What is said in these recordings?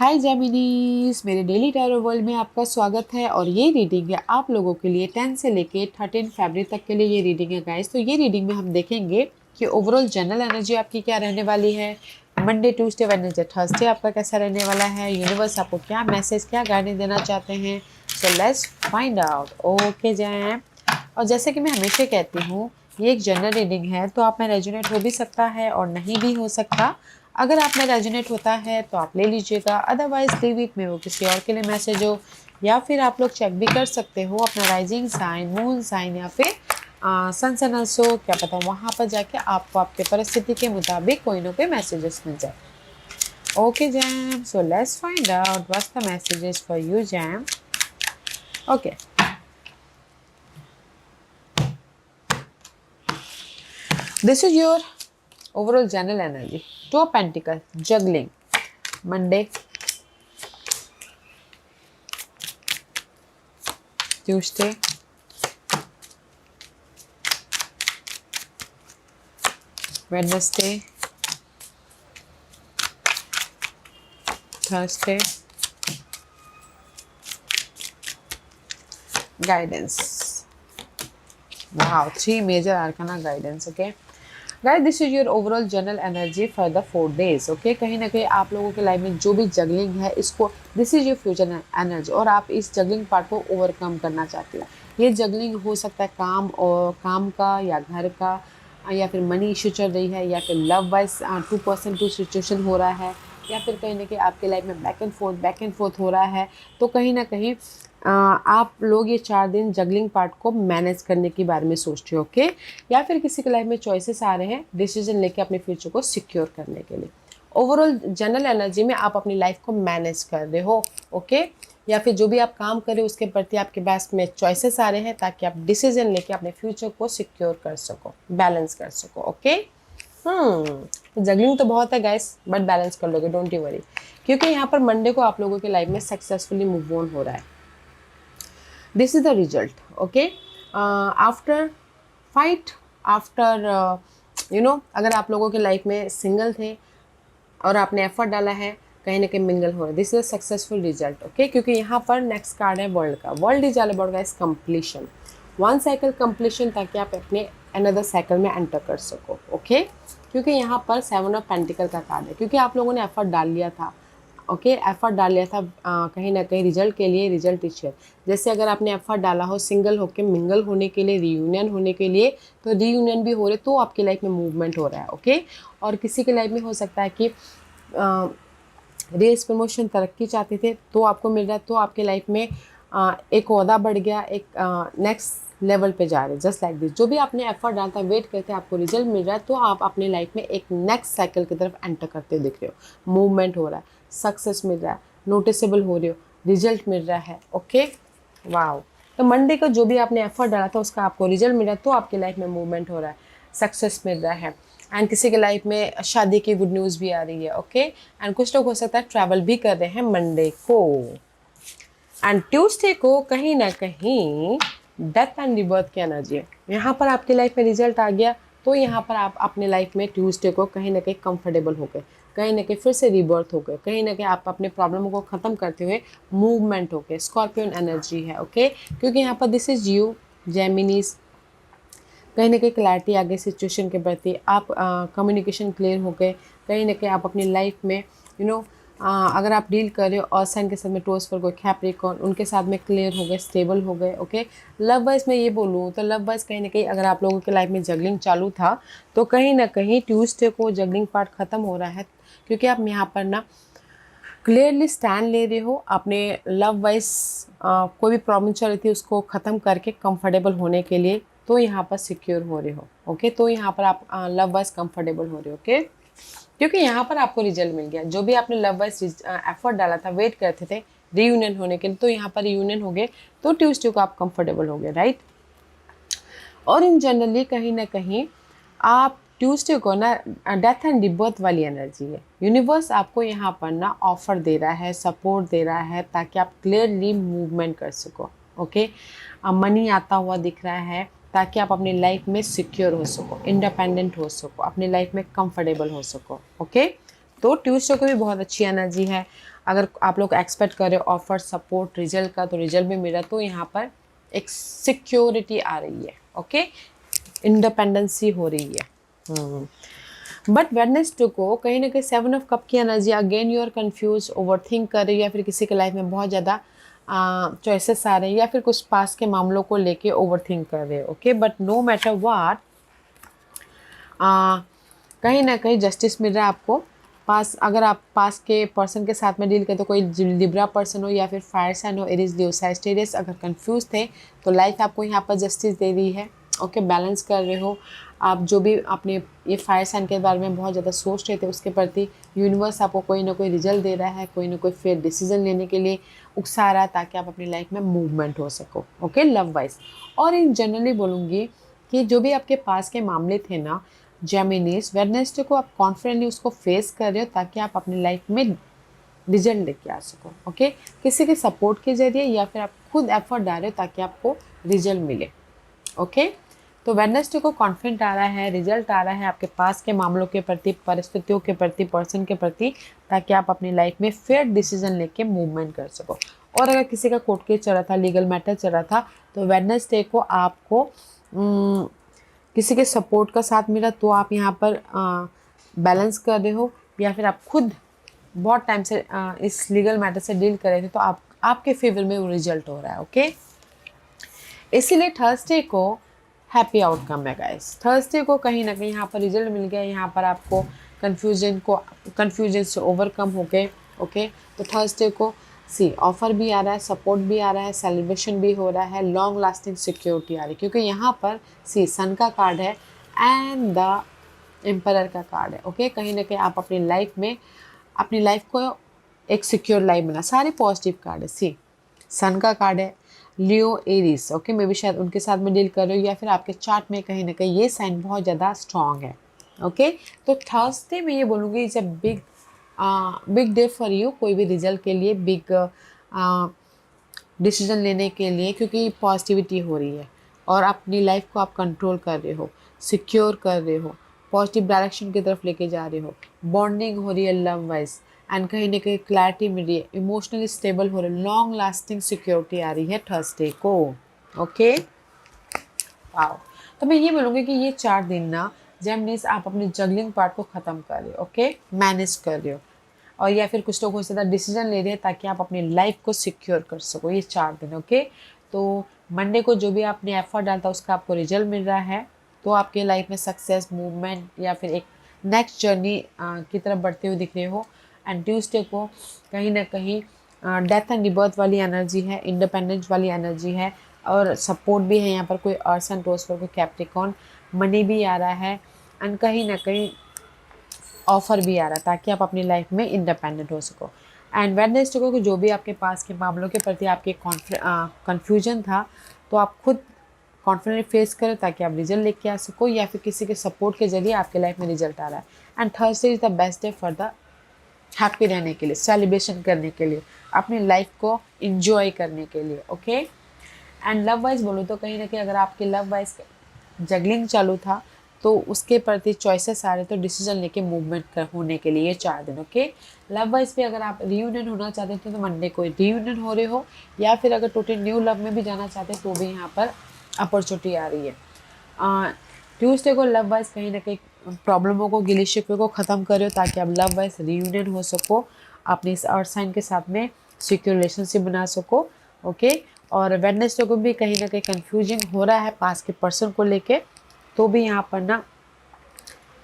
हाय जेमिनीज, मेरे daily tarot world में आपका स्वागत है। और ये रीडिंग है आप लोगों के लिए 10 से लेके 13 फरवरी तक के लिए ये रीडिंग है गाइस। तो ये रीडिंग में हम देखेंगे कि ओवरऑल जनरल एनर्जी आपकी क्या रहने वाली है। मंडे, ट्यूसडे, वेडनेसडे, थर्सडे आपका कैसा रहने वाला है। यूनिवर्स आपको क्या मैसेज, क्या गाइडेंस देना चाहते हैं। So let's find out. Okay jam. और जैसे कि मैं हमेशा कहती हूँ, ये एक जनरल रीडिंग है, तो आप में रेजोनेट हो भी सकता है और नहीं भी हो सकता। अगर आप में रेजोनेट होता है तो आप ले लीजिएगा, अदरवाइज लीव इट में, वो किसी और के लिए मैसेज हो। या फिर आप लोग चेक भी कर सकते हो अपना राइजिंग साइन, मून साइन या फिर सन सन ऑल्सो, क्या पता वहाँ पर जाके आपको आपके परिस्थिति के मुताबिक कोई ना कोई मैसेजेस मिल जाए। Okay jam, so let's find out what's the messages for you jam. Okay, this is your overall general energy. Two of Pentacles, juggling. Monday, Tuesday, Wednesday, Thursday, guidance. Wow, 3 major arcana guidance. Okay. Guys, this is your overall general energy for the 4 days. Okay, कहीं ना कहीं आप लोगों के life में जो भी juggling है, इसको this is your future energy, और आप इस जगलिंग पार्ट को ओवरकम करना चाहते हो। ये जगलिंग हो सकता है काम और काम का, या घर का, या फिर मनी इशू चल रही है, या फिर लव वाइज 2% सिचुएशन हो रहा है, या फिर कहीं ना कहीं आपके लाइफ में बैक एंड फोर्थ हो रहा है। तो कहीं ना कहीं आप लोग ये 4 दिन जगलिंग पार्ट को मैनेज करने के बारे में सोचते हो। ओके, या फिर किसी के लाइफ में चॉइसेस आ रहे हैं डिसीजन लेके अपने फ्यूचर को सिक्योर करने के लिए। ओवरऑल जनरल एनर्जी में आप अपनी लाइफ को मैनेज कर रहे हो। ओके, या फिर जो भी आप काम कर रहे हो उसके प्रति आपके पास में चॉइसेस आ रहे हैं, ताकि आप डिसीजन लेके अपने फ्यूचर को सिक्योर कर सको, बैलेंस कर सको। ओके, जगलिंग तो बहुत है गाइस, बट बैलेंस कर लोगे, डोंट यू वरी, क्योंकि यहाँ पर मंडे को आप लोगों के लाइफ में सक्सेसफुली मूव ऑन हो रहा है। This is the result. Okay, after fight, after अगर आप लोगों के लाइफ में सिंगल थे और आपने एफर्ट डाला है, कहीं ना कहीं मिंगल हो रहा है, this is a successful result. Okay, क्योंकि यहाँ पर नेक्स्ट कार्ड है वर्ल्ड का। World is all about guys completion, one cycle completion, ताकि आप अपने अनदर साइकिल में एंटर कर सको। ओके, क्योंकि यहाँ पर 7 ऑफ पेंटिकल का कार्ड है, क्योंकि आप लोगों ने एफर्ट डाल लिया था। ओके, एफर्ट डाल लिया था कहीं ना कहीं रिजल्ट के लिए, रिजल्ट इश्योर। जैसे अगर आपने एफर्ट डाला हो सिंगल होके मिंगल होने के लिए, रीयूनियन होने के लिए, तो रीयूनियन भी हो रहे, तो आपकी लाइफ में मूवमेंट हो रहा है। ओके, और किसी के लाइफ में हो सकता है कि रेस, प्रमोशन, तरक्की चाहते थे तो आपको मिल रहा है, तो आपके लाइफ में एक ओहदा बढ़ गया, एक नेक्स्ट लेवल पे जा रहे हैं। जस्ट लाइक दिस, जो भी आपने एफर्ट डालता है, वेट करते हैं, आपको रिजल्ट मिल रहा है, तो आप अपने लाइफ में एक नेक्स्ट साइकिल की तरफ एंटर करते दिख रहे हो। मूवमेंट हो रहा है, सक्सेस मिल रहा है, नोटिसेबल हो रहे हो, रिजल्ट मिल रहा है। Okay, wow. तो मंडे को जो भी आपने एफर्ट डाला था उसका आपको रिजल्ट मिल रहा है, तो आपकी लाइफ में मूवमेंट हो रहा है, सक्सेस मिल रहा है। एंड किसी के लाइफ में शादी की गुड न्यूज़ भी आ रही है। ओके, एंड कुछ लोग हो सकता है ट्रैवल भी कर रहे हैं मंडे को। एंड ट्यूसडे को कहीं ना कहीं डेथ एंड रिबर्थ की एनर्जी है। यहाँ पर आपकी लाइफ में रिजल्ट आ गया, तो यहाँ पर आप अपने लाइफ में ट्यूसडे को कहीं ना कहीं कंफर्टेबल हो गए, कहीं ना कहीं फिर से रिबर्थ हो गए, कहीं ना कहीं आप अपने प्रॉब्लम को ख़त्म करते हुए मूवमेंट हो गए। स्कॉर्पियन एनर्जी है। ओके, क्योंकि यहाँ पर दिस इज यू जेमिनीज, कहीं ना कहीं क्लैरिटी आ गई सिचुएशन के प्रति, आप कम्युनिकेशन क्लियर हो गए, कहीं ना कहीं आप अपनी लाइफ में अगर आप डील कर रहे हो और सन के साथ में टोस पर कोई कैप्रिकॉर्न, उनके साथ में क्लियर हो गए, स्टेबल हो गए। ओके, लव वाइज मैं ये बोलूँ तो लव वाइज कहीं ना कहीं अगर आप लोगों के लाइफ में जगलिंग चालू था, तो कहीं ना कहीं ट्यूसडे को जगलिंग पार्ट ख़त्म हो रहा है, क्योंकि आप यहाँ पर ना क्लियरली स्टैंड ले रहे हो अपने लव वाइज। कोई भी प्रॉब्लम चल रही थी उसको ख़त्म करके कंफर्टेबल होने के लिए, तो यहाँ पर सिक्योर हो रहे हो। ओके, तो यहाँ पर आप लव वाइज कंफर्टेबल हो रहे हो। ओके, क्योंकि यहाँ पर आपको रिजल्ट मिल गया, जो भी आपने लव वाइज एफर्ट डाला था, वेट करते थे रीयूनियन होने के लिए, तो यहाँ पर रीयूनियन हो गए, तो ट्यूसडे को आप कंफर्टेबल हो गए, राइट। और इन जनरली कहीं ना कहीं आप ट्यूसडे को ना डेथ एंड रिबर्थ वाली एनर्जी है। यूनिवर्स आपको यहाँ पर ना ऑफर दे रहा है, सपोर्ट दे रहा है, ताकि आप क्लियरली मूवमेंट कर सको। ओके, मनी आता हुआ दिख रहा है, ताकि आप अपनी लाइफ में सिक्योर हो सको, इंडिपेंडेंट हो सको, अपनी लाइफ में कंफर्टेबल हो सको। ओके, तो ट्यूसडे को भी बहुत अच्छी एनर्जी है। अगर आप लोग एक्सपेक्ट करें ऑफर, सपोर्ट, रिजल्ट का, तो रिजल्ट भी मिला। तो यहाँ पर एक सिक्योरिटी आ रही है, ओके, इंडिपेंडेंसी हो रही है। बट वेडनेसडे को कहीं ना कहीं 7 ऑफ कप की energy, again you are confuse, overthink कर रहे हो, या फिर किसी के लाइफ में बहुत ज़्यादा चॉइसेस आ रहे हैं, या फिर कुछ पास के मामलों को लेके ओवर थिंक कर रहे हो, okay. But no matter what, कहीं ना कहीं जस्टिस मिल रहा है आपको। पास, अगर आप पास के पर्सन के साथ में डील करें, तो कोई लिब्रा पर्सन हो या फिर फायर साइन हो, एरीज, लियो, सैजिटेरियस, अगर कंफ्यूज थे तो लाइफ आपको यहाँ पर जस्टिस दे रही है, ओके। बैलेंस कर रहे हो आप, जो भी अपने ये फायर साइन के बारे में बहुत ज़्यादा सोच रहे थे उसके प्रति यूनिवर्स आपको कोई ना कोई रिजल्ट दे रहा है, कोई ना कोई फेयर डिसीजन लेने के लिए उकसा रहा है, ताकि आप अपनी लाइफ में मूवमेंट हो सको, ओके, लव वाइज। और इन जनरली बोलूँगी कि जो भी आपके पास के मामले थे ना जेमिनीज, वेडनेसडे को आप कॉन्फिडेंटली उसको फेस कर रहे हो, ताकि आप अपनी लाइफ में रिजल्ट लेके आ सको, ओके। किसी के सपोर्ट के जरिए या फिर आप खुद एफर्ट डाल रहे हो ताकि आपको रिजल्ट मिले, ओके। तो वेडनेसडे को कॉन्फिडेंट आ रहा है, रिजल्ट आ रहा है आपके पास के मामलों के प्रति, परिस्थितियों के प्रति, पर्सन के प्रति, ताकि आप अपनी लाइफ में फेयर डिसीजन लेके मूवमेंट कर सको। और अगर किसी का कोर्ट केस चल रहा था, लीगल मैटर चल रहा था, तो वेडनेसडे को आपको किसी के सपोर्ट का साथ मिला, तो आप यहाँ पर बैलेंस कर रहे हो, या फिर आप खुद बहुत टाइम से इस लीगल मैटर से डील कर रहे थे, तो आपके फेवर में वो रिजल्ट हो रहा है, ओके। इसीलिए थर्सडे को हैप्पी आउटकम है गाइस। थर्सडे को कहीं ना कहीं यहाँ पर रिजल्ट मिल गया, यहाँ पर आपको कन्फ्यूजन से ओवरकम हो गए, ओके। तो थर्सडे को ऑफर भी आ रहा है, सपोर्ट भी आ रहा है, सेलिब्रेशन भी हो रहा है, लॉन्ग लास्टिंग सिक्योरिटी आ रही है, क्योंकि यहाँ पर सन का कार्ड है एंड द एम्परर का कार्ड है, ओके। कहीं ना कहीं आप अपनी लाइफ को एक सिक्योर लाइफ बना, सारे पॉजिटिव कार्ड है। सन का कार्ड है, लियो, एरीज, ओके, मे भी शायद उनके साथ में डील कर रहे हो, या फिर आपके चार्ट में कहीं ना कहीं ये साइन बहुत ज़्यादा स्ट्रॉन्ग है, ओके। तो थर्सडे में ये बोलूँगी is a big day for you, कोई भी रिजल्ट के लिए, बिग डिसीजन लेने के लिए, क्योंकि पॉजिटिविटी हो रही है और अपनी लाइफ को आप कंट्रोल कर रहे हो, सिक्योर कर रहे हो, पॉजिटिव डायरेक्शन की तरफ लेके जा रहे हो, बॉन्डिंग हो रही है लव वाइज, एंड कहीं ना कहीं क्लैरिटी मिल रही है, इमोशनली स्टेबल हो रहे, लॉन्ग लास्टिंग सिक्योरिटी आ रही है थर्सडे को, ओके। वाओ। तो मैं ये बोलूँगी कि ये 4 दिन ना जेमिनीज आप अपने जगलिंग पार्ट को ख़त्म कर रहे हो, ओके, मैनेज कर रहे हो, और या फिर कुछ लोग हो सकता है डिसीजन ले रहे हैं ताकि आप अपनी लाइफ को सिक्योर कर सको ये 4 दिन, ओके। तो मंडे को जो भी आपने एफर्ट डालता उसका आपको रिजल्ट मिल रहा है, तो आपके लाइफ में सक्सेस, मूवमेंट या फिर एक नेक्स्ट जर्नी की तरफ बढ़ते हुए दिख रहे हो। एंड ट्यूसडे को कहीं ना कहीं डेथ एंड रिबर्थ वाली एनर्जी है, इंडिपेंडेंस वाली एनर्जी है, और सपोर्ट भी है यहाँ पर, कोई अर्थ एंड रोज पर कोई कैप्रिकॉर्न, मनी भी आ रहा है, एंड कहीं ना कहीं ऑफर भी आ रहा है, ताकि आप अपनी लाइफ में इंडिपेंडेंट हो सको। एंड वेडनेसडे को जो भी आपके पास के मामलों के प्रति आपके कन्फ्यूजन था, तो आप खुद कॉन्फिडेंटली फेस करो ताकि आप रिजल्ट लेके आ सको, या फिर किसी के सपोर्ट के जरिए आपके लाइफ में रिजल्ट आ रहा है। And Thursday is the best day for the happy रहने के लिए, सेलिब्रेशन करने के लिए, अपनी लाइफ को इंजॉय करने के लिए, ओके। एंड लव वाइज बोलूँ तो कहीं ना कहीं अगर आपके लव वाइज जगलिंग चालू था, तो उसके प्रति चॉइसेस आ रहे, तो डिसीजन लेके मूवमेंट होने के लिए ये 4 दिन, ओके। लव वाइज पे अगर आप रियूनियन होना चाहते थे तो मंडे को रियूनियन हो रहे हो, या फिर अगर टोटल न्यू लव में भी जाना चाहते हैं तो भी यहाँ पर अपॉर्चुनिटी आ रही है। ट्यूसडे को लव वाइज कहीं ना कहीं प्रॉब्लमों को, गिले शिकवे को ख़त्म करो, ताकि आप लव वाइज रियूनियन हो सको, अपने इस अर्थ साइन के साथ में सिक्योर रिलेशनशिप बना सको, ओके। और वेडनेसडे को भी कहीं ना कहीं कंफ्यूजिंग हो रहा है पास के पर्सन को लेके, तो भी यहाँ पर ना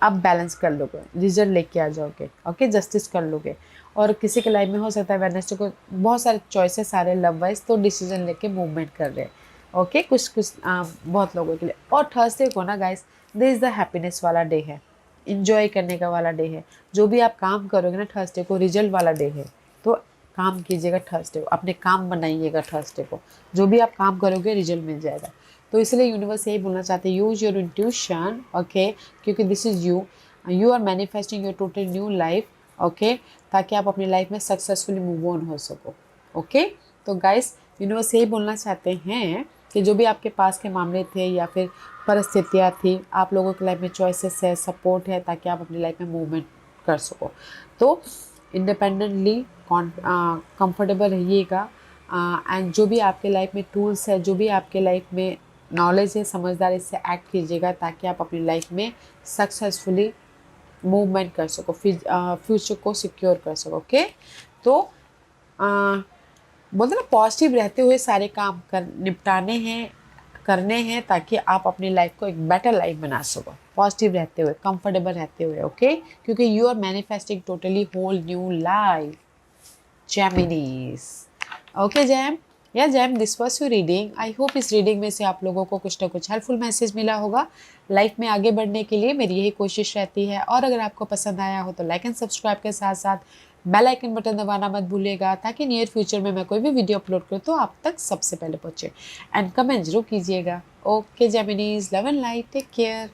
आप बैलेंस कर लोगे, रिजल्ट लेके आ जाओगे, ओके, जस्टिस कर लोगे। और किसी के लाइफ में हो सकता है वेडनेसडे को बहुत सारे चॉइसेस आ रहे हैं लव वाइज, तो डिसीजन लेके मूवमेंट कर रहे हैं, ओके, कुछ बहुत लोगों के लिए। और थर्सडे को ना guys, this is the happiness वाला डे है, इंजॉय करने का वाला डे है। जो भी आप काम करोगे ना थर्सडे को, रिजल्ट वाला डे है, तो काम कीजिएगा थर्सडे को, अपने काम बनाइएगा थर्सडे को, जो भी आप काम करोगे रिजल्ट मिल जाएगा। तो इसलिए यूनिवर्स यही बोलना चाहते हैं, यूज योर इंट्यूशन, ओके, क्योंकि this is you are manifesting your total new life, okay, ताकि आप अपनी लाइफ में सक्सेसफुली मूव ऑन हो सको, ओके। तो गाइस यूनिवर्स यही बोलना चाहते हैं कि जो भी आपके पास के मामले थे या फिर परिस्थितियाँ थी, आप लोगों की लाइफ में चॉइसेस है, सपोर्ट है, ताकि आप अपनी लाइफ में मूवमेंट कर सको। तो इंडिपेंडेंटली कंफर्टेबल रहिएगा। एंड जो भी आपके लाइफ में टूल्स है, जो भी आपके लाइफ में नॉलेज है, समझदारी से एक्ट कीजिएगा ताकि आप अपनी लाइफ में सक्सेसफुली मूवमेंट कर सको, फ्यूचर को सिक्योर कर सको। ओके, तो बोलते ना पॉजिटिव रहते हुए सारे काम निपटाने हैं, करने हैं, ताकि आप अपनी लाइफ को एक बेटर लाइफ बना सको, पॉजिटिव रहते हुए, कंफर्टेबल रहते हुए। ओके, क्योंकि you are manifesting totally whole new life, Geminis. Okay gem, या gem, this was your reading. I hope इस रीडिंग में से आप लोगों को कुछ ना कुछ हेल्पफुल मैसेज मिला होगा। लाइफ में आगे बढ़ने के लिए मेरी यही कोशिश रहती है। और अगर आपको पसंद आया हो तो लाइक एंड सब्सक्राइब के साथ साथ बेल आइकन बटन दबाना मत भूलिएगा, ताकि नियर फ्यूचर में मैं कोई भी वीडियो अपलोड करूँ तो आप तक सबसे पहले पहुँचे। एंड कमेंट जरूर कीजिएगा। Okay Geminis, love and light, take care.